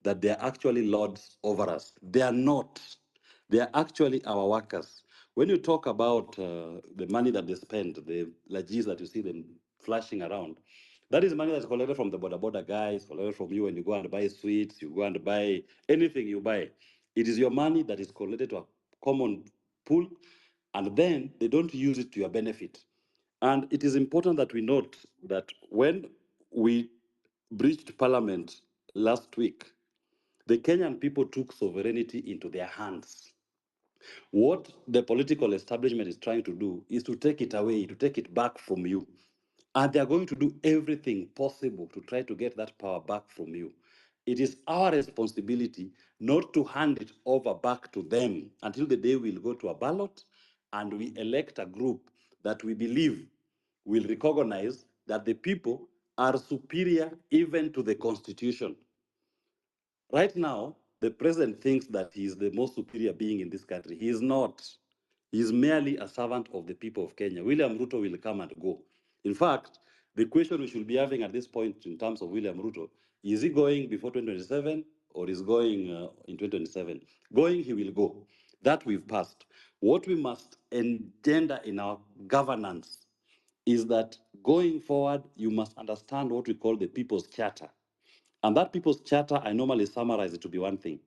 that they are actually lords over us. They are not. They are actually our workers. When you talk about the money that they spend, the legis that you see them flashing around, that is money that's collected from the border guys, collected from you when you go and buy sweets, you go and buy anything you buy. It is your money that is collected to a common pool, and then they don't use it to your benefit. And it is important that we note that when we breached parliament last week, the Kenyan people took sovereignty into their hands. What the political establishment is trying to do is to take it away, to take it back from you. And they are going to do everything possible to try to get that power back from you. It is our responsibility not to hand it over back to them until the day we'll go to a ballot and we elect a group that we believe will recognize that the people are superior even to the constitution. Right now, the president thinks that he is the most superior being in this country. He is not. He is merely a servant of the people of Kenya. William Ruto will come and go. In fact, the question we should be having at this point in terms of William Ruto, is he going before 2027 or is going in 2027? Going, he will go. That we've passed. What we must engender in our governance is that going forward, you must understand what we call the People's Charter. And that People's Charter, I normally summarize it to be one thing.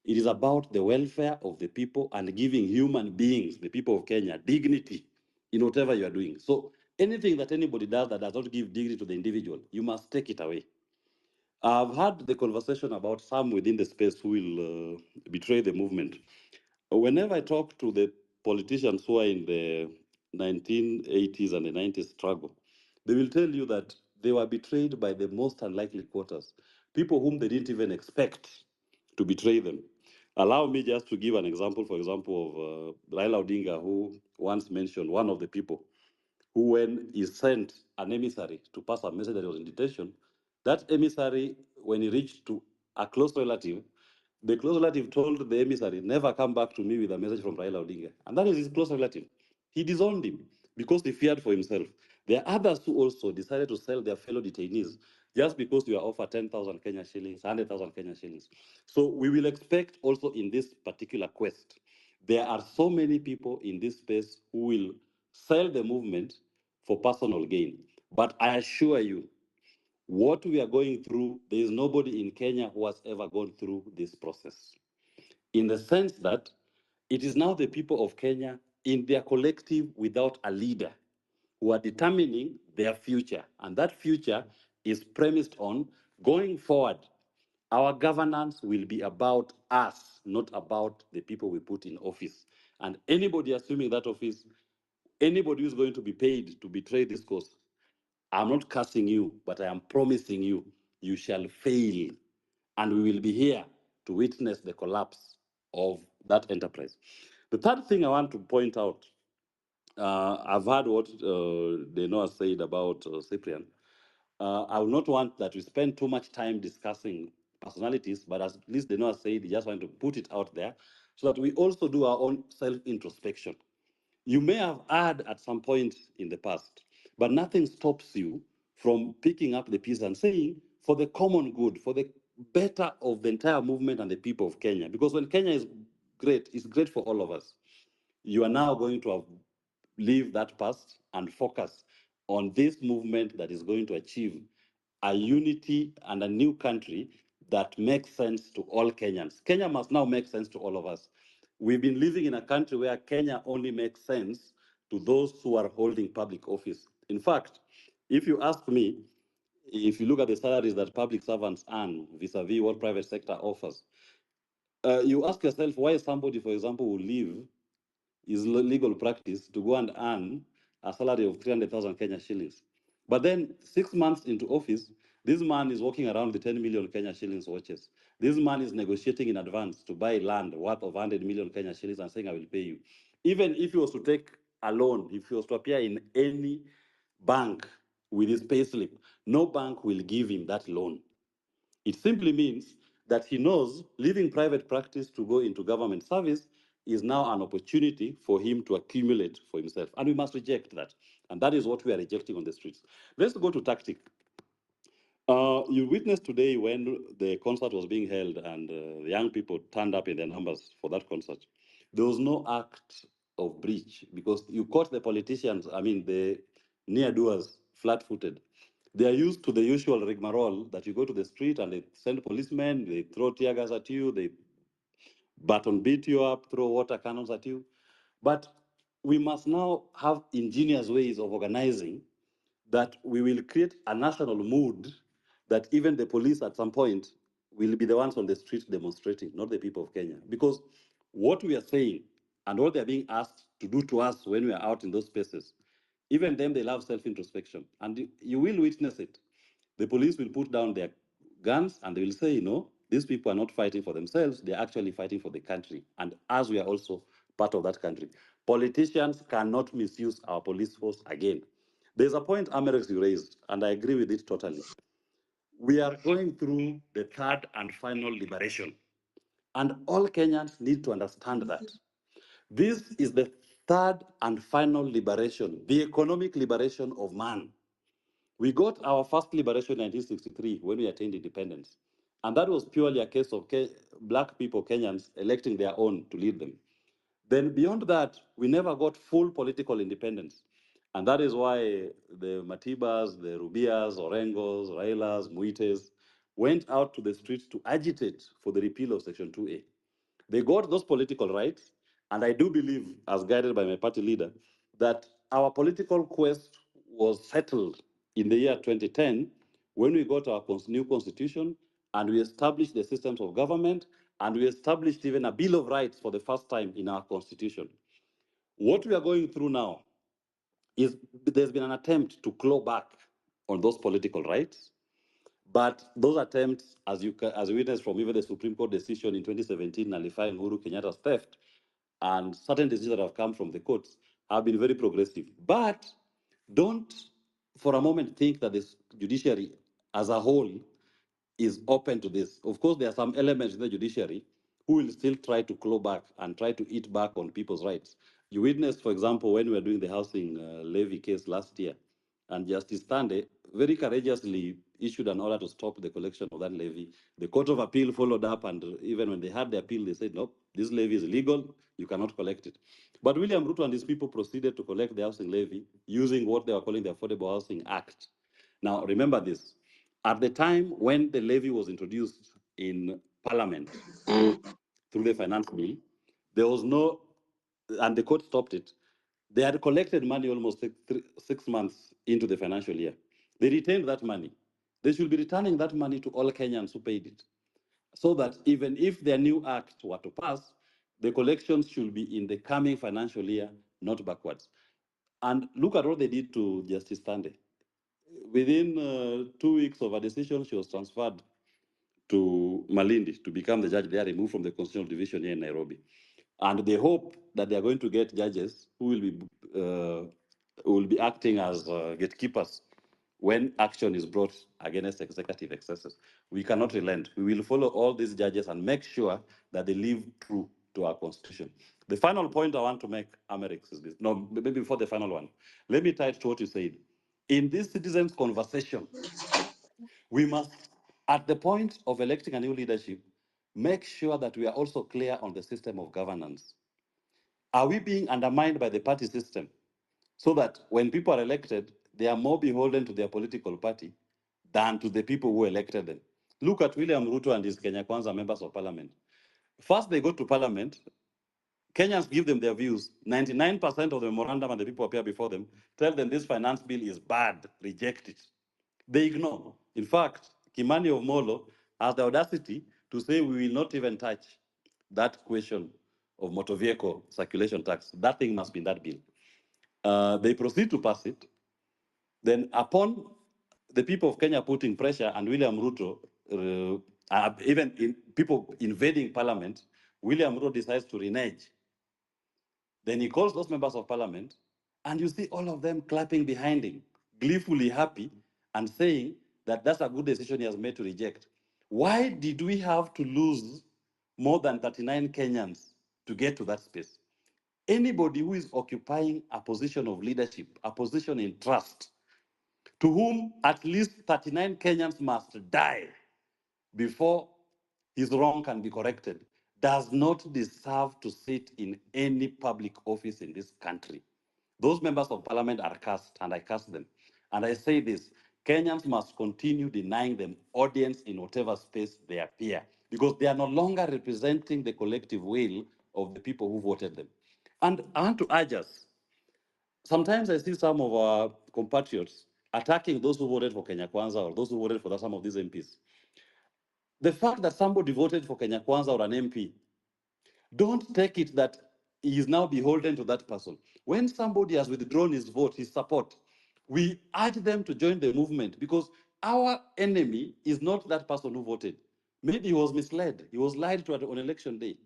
It is about the welfare of the people and giving human beings, the people of Kenya, dignity in whatever you are doing. So anything that anybody does that does not give dignity to the individual, you must take it away. I've had the conversation about some within the space who will betray the movement. Whenever I talk to the politicians who are in the 1980s and the 90s struggle, they will tell you that they were betrayed by the most unlikely quarters, people whom they didn't even expect to betray them. Allow me just to give an example, for example, of Raila Odinga, who once mentioned one of the people who, when he sent an emissary to pass a message that he was in detention, that emissary, when he reached to a close relative, the close relative told the emissary, never come back to me with a message from Raila Odinga. And that is his close relative. He disowned him because he feared for himself. There are others who also decided to sell their fellow detainees just because you are offered 10,000 Kenya shillings, 100,000 Kenya shillings. So we will expect also in this particular quest, there are so many people in this space who will sell the movement for personal gain. But I assure you, what we are going through, there is nobody in Kenya who has ever gone through this process. In the sense that it is now the people of Kenya in their collective without a leader who are determining their future. And that future is premised on going forward. Our governance will be about us, not about the people we put in office. And anybody assuming that office, anybody who's going to be paid to betray this cause, I'm not cursing you, but I am promising you, you shall fail. And we will be here to witness the collapse of that enterprise. The third thing I want to point out, I've heard what Deno has said about Cyprian. I will not want that we spend too much time discussing personalities, but at least Deno has said, he just want to put it out there so that we also do our own self-introspection. You may have had at some point in the past, but nothing stops you from picking up the piece and saying, for the common good, for the better of the entire movement and the people of Kenya. Because when Kenya is great, it's great for all of us. You are now going to have leave that past and focus on this movement that is going to achieve a unity and a new country that makes sense to all Kenyans. Kenya must now make sense to all of us. We've been living in a country where Kenya only makes sense to those who are holding public office. In fact, if you ask me, if you look at the salaries that public servants earn vis-a-vis what private sector offers, you ask yourself why somebody, for example, will leave his legal practice to go and earn a salary of 300,000 Kenya shillings. But then 6 months into office, this man is walking around with 10 million Kenya shillings watches. This man is negotiating in advance to buy land worth of 100 million Kenya shillings and saying, I will pay you. Even if he was to take a loan, if he was to appear in any bank with his payslip, no bank will give him that loan. It simply means that he knows leaving private practice to go into government service is now an opportunity for him to accumulate for himself. And we must reject that. And that is what we are rejecting on the streets. Let's go to tactic. You witnessed today when the concert was being held and the young people turned up in their numbers for that concert. There was no act of breach because you caught the politicians, I mean, the near doers, flat footed. They are used to the usual rigmarole that you go to the street and they send policemen, they throw tear gas at you, they baton beat you up, throw water cannons at you. But we must now have ingenious ways of organizing that we will create a national mood that even the police at some point will be the ones on the street demonstrating, not the people of Kenya. Because what we are saying and what they're being asked to do to us when we are out in those spaces, even them, they love self-introspection. And you will witness it. The police will put down their guns and they will say, these people are not fighting for themselves, they're actually fighting for the country. And as we are also part of that country, politicians cannot misuse our police force again. There's a point, Amerix, you raised, and I agree with it totally. We are going through the third and final liberation. And all Kenyans need to understand that. This is the third and final liberation, the economic liberation of man. We got our first liberation in 1963 when we attained independence. And that was purely a case of black people, Kenyans, electing their own to lead them. Then beyond that, we never got full political independence. And that is why the Matibas, the Rubias, Orengos, Railas, Muites went out to the streets to agitate for the repeal of Section 2A. They got those political rights, and I do believe, as guided by my party leader, that our political quest was settled in the year 2010 when we got our new constitution and we established the systems of government and we established even a Bill of Rights for the first time in our constitution. What we are going through now is there's been an attempt to claw back on those political rights. But those attempts, as you witnessed from even the Supreme Court decision in 2017 nullifying Uhuru Kenyatta's theft, and certain decisions that have come from the courts have been very progressive. But don't for a moment think that the judiciary as a whole is open to this. Of course, there are some elements in the judiciary who will still try to claw back and try to eat back on people's rights. You witnessed, for example, when we were doing the housing levy case last year, and Justice Tande very courageously issued an order to stop the collection of that levy. The Court of Appeal followed up, and even when they had the appeal, they said, nope, this levy is illegal, you cannot collect it. But William Ruto and his people proceeded to collect the housing levy using what they were calling the Affordable Housing Act. Now, remember this. At the time when the levy was introduced in Parliament through the finance bill, there was no, and the court stopped it. They had collected money almost 6 months into the financial year. They retained that money. They should be returning that money to all Kenyans who paid it, so that even if their new act were to pass, the collections should be in the coming financial year, not backwards. And look at what they did to Justice Tande. Within 2 weeks of a decision, she was transferred to Malindi to become the judge there, removed from the Constitutional Division here in Nairobi. And they hope that they are going to get judges who will be acting as gatekeepers when action is brought against executive excesses. We cannot relent. We will follow all these judges and make sure that they live true to our constitution. The final point I want to make, Amerix, is this. No, maybe before the final one, let me tie it to what you said. In this citizens' conversation, we must, at the point of electing a new leadership, make sure that we are also clear on the system of governance. Are we being undermined by the party system so that when people are elected, they are more beholden to their political party than to the people who elected them? Look at William Ruto and his Kenya Kwanza members of parliament. First, they go to parliament. Kenyans give them their views. 99% of the memorandum and the people appear before them tell them this finance bill is bad, reject it. They ignore. In fact, Kimani of Molo has the audacity to say we will not even touch that question of motor vehicle circulation tax. That thing must be in that bill. They proceed to pass it. Then, upon the people of Kenya putting pressure and William Ruto, even in people invading parliament, William Ruto decides to renege. Then he calls those members of parliament, and you see all of them clapping behind him, gleefully happy, and saying that that's a good decision he has made to reject. Why did we have to lose more than 39 Kenyans to get to that space? Anybody who is occupying a position of leadership, a position in trust, to whom at least 39 Kenyans must die before his wrong can be corrected, does not deserve to sit in any public office in this country. Those members of parliament are cast, and I cast them. And I say this, Kenyans must continue denying them audience in whatever space they appear, because they are no longer representing the collective will of the people who voted them. And I want to urge us, sometimes I see some of our compatriots attacking those who voted for Kenya Kwanza or those who voted for some of these MPs. The fact that somebody voted for Kenya Kwanza or an MP, don't take it that he is now beholden to that person. When somebody has withdrawn his vote, his support, we urge them to join the movement, because our enemy is not that person who voted. Maybe he was misled. He was lied to on election day.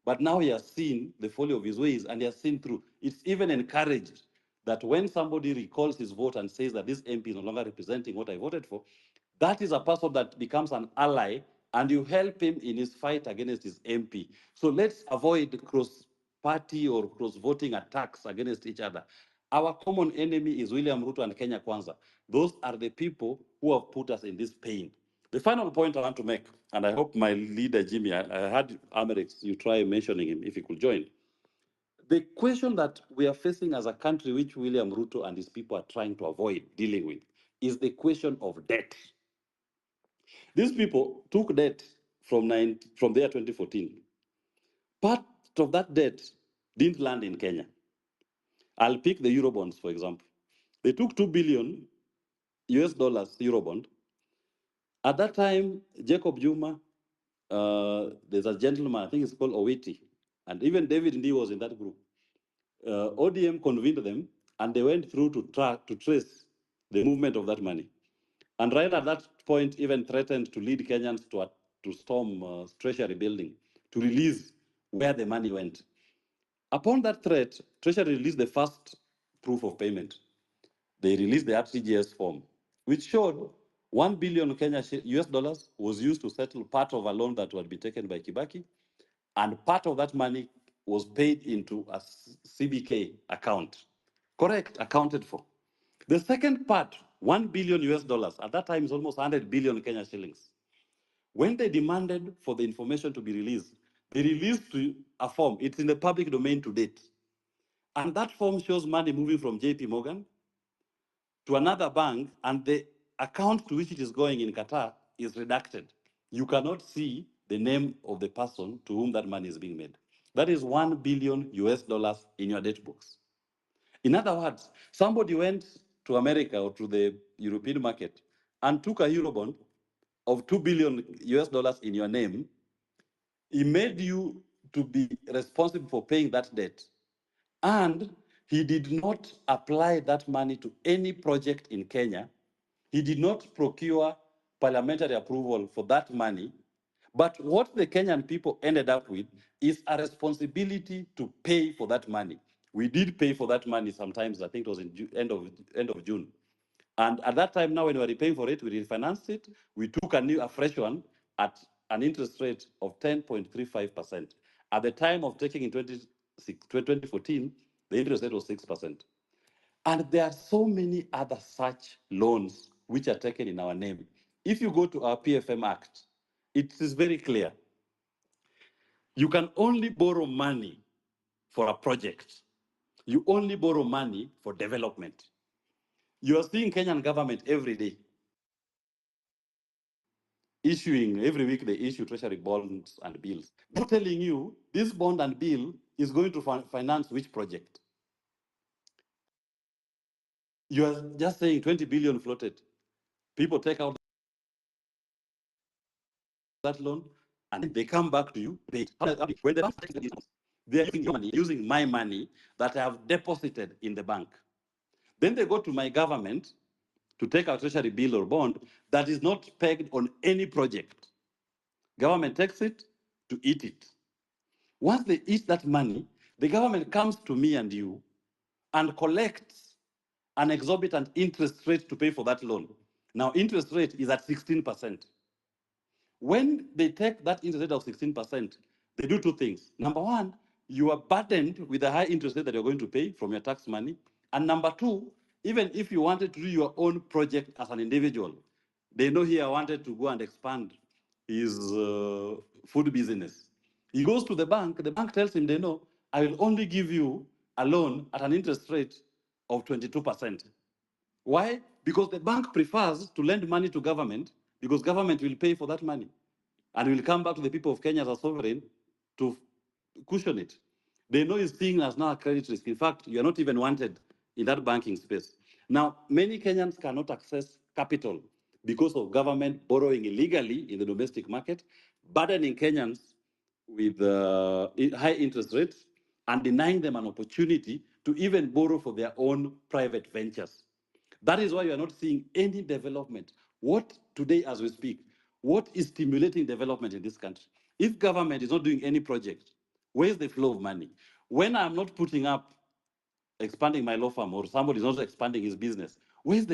But now he has seen the folly of his ways and he has seen through. It's even encouraged that when somebody recalls his vote and says that this MP is no longer representing what I voted for, that is a person that becomes an ally, and you help him in his fight against his MP. So let's avoid cross-party or cross-voting attacks against each other. Our common enemy is William Ruto and Kenya Kwanza. Those are the people who have put us in this pain. The final point I want to make, and I hope my leader, Jimmy, I heard Amerix, you try mentioning him if he could join. The question that we are facing as a country, which William Ruto and his people are trying to avoid dealing with, is the question of debt. These people took debt from the year 2014. Part of that debt didn't land in Kenya. I'll pick the Eurobonds, for example. They took 2 billion US dollars Eurobond. At that time, Jacob Juma, there's a gentleman, I think it's called Owiti, and even David Ndii was in that group. ODM convened them, and they went through to trace the movement of that money. And right at that point, even threatened to lead Kenyans to storm Treasury building to release where the money went. Upon that threat, Treasury released the first proof of payment. They released the RTGS form, which showed 1 billion US dollars was used to settle part of a loan that would be taken by Kibaki, and part of that money was paid into a CBK account. Correct, accounted for. The second part, 1 billion US dollars, at that time is almost 100 billion Kenya shillings. When they demanded for the information to be released, they released a form. It's in the public domain to date. And that form shows money moving from JP Morgan to another bank, and the account to which it is going in Qatar is redacted. You cannot see the name of the person to whom that money is being made. That is 1 billion US dollars in your debt books. In other words, somebody went to America or to the European market and took a Eurobond of 2 billion US dollars in your name. He made you to be responsible for paying that debt. And he did not apply that money to any project in Kenya. He did not procure parliamentary approval for that money. But what the Kenyan people ended up with is a responsibility to pay for that money. We did pay for that money sometimes, I think it was in end of June. And at that time, now when we were paying for it, we refinanced it. We took a fresh one at an interest rate of 10.35%. At the time of taking in 2014, the interest rate was 6%. And there are so many other such loans which are taken in our name. If you go to our PFM Act, it is very clear. You can only borrow money for a project. You only borrow money for development. You are seeing Kenyan government every day issuing, every week they issue treasury bonds and bills. They're telling you this bond and bill is going to finance which project. You are just saying 20 billion floated. People take out that loan and they come back to you. When the bank takes these loans, they're using your money, using my money that I have deposited in the bank. Then they go to my government to take a treasury bill or bond that is not pegged on any project. Government takes it to eat it. Once they eat that money, the government comes to me and you and collects an exorbitant interest rate to pay for that loan. Now, interest rate is at 16%. When they take that interest rate of 16%, they do two things. Number one, you are burdened with the high interest rate that you're going to pay from your tax money. And number two, Even if you wanted to do your own project as an individual, they know here wanted to go and expand his food business. He goes to the bank tells him, they know, I will only give you a loan at an interest rate of 22%. Why? Because the bank prefers to lend money to government because government will pay for that money and will come back to the people of Kenya as a sovereign to cushion it. They know it's seen as now a credit risk. In fact, you are not even wanted in that banking space. Now, many Kenyans cannot access capital because of government borrowing illegally in the domestic market, burdening Kenyans with high interest rates and denying them an opportunity to even borrow for their own private ventures. That is why you are not seeing any development. What today, as we speak, what is stimulating development in this country? If government is not doing any project, where's the flow of money? When I'm not putting up expanding my law firm or somebody is not expanding his business, where's the